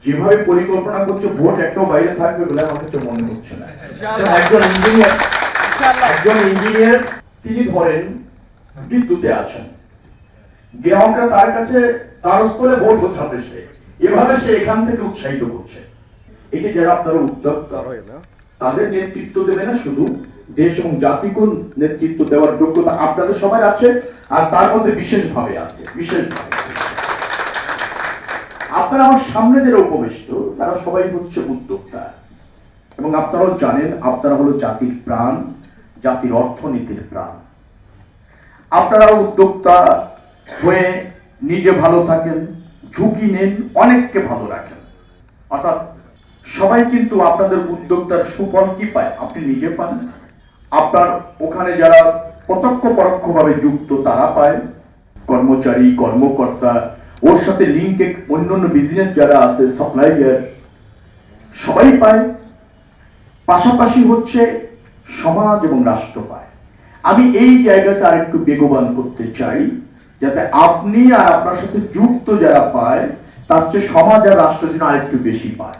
যেভাবে পরিকল্পনা করছে ভোট একটাও বাইরে থাকবে বলে আমার কাছে মনে হচ্ছে না। একজন ইঞ্জিনিয়ার তিনি ধরেন বিদ্যুতে আছেন, গ্রাহকরা তার কাছে তার স্থলে ভোট বোঝাতে এভাবে সে এখান থেকে উৎসাহিত করছে। এই যে যারা আপনারা উদ্যোক্তা তাদের নেতৃত্ব দেবে না, শুধু দেশ এবং জাতিকে নেতৃত্ব দেওয়ার যোগ্যতা আপনাদের সবাই আছে, আর তার মধ্যে বিশেষভাবে আছে। আপনারা আমার সামনে যারা উপবিষ্ট তারা সবাই হচ্ছে উদ্যোক্তা, এবং আপনারাও জানেন আপনারা হলো জাতির প্রাণ, জাতির অর্থনীতির প্রাণ। আপনারা উদ্যোক্তা হয়ে নিজে ভালো থাকেন, ঝুঁকি নেন, অনেককে ভালো রাখেন। অর্থাৎ সবাই কিন্তু আপনাদের উদ্যোক্তার সুফল কি পায়? আপনি নিজে পান, আপনার ওখানে যারা প্রত্যক্ষ পরোক্ষভাবে যুক্ত তারা পায়, কর্মচারী কর্মকর্তা, ওর সাথে লিঙ্কে অন্যান্য বিজনেস যারা আছে, সাপ্লাইয়ার, সবাই পায়। পাশাপাশি হচ্ছে সমাজ এবং রাষ্ট্র পায়। আমি এই জায়গাটা আরেকটু বেগবান করতে চাই, যাতে আপনি আর আপনার সাথে যুক্ত যারা পায় তার চেয়ে সমাজ আর রাষ্ট্র যেন আরেকটু বেশি পায়।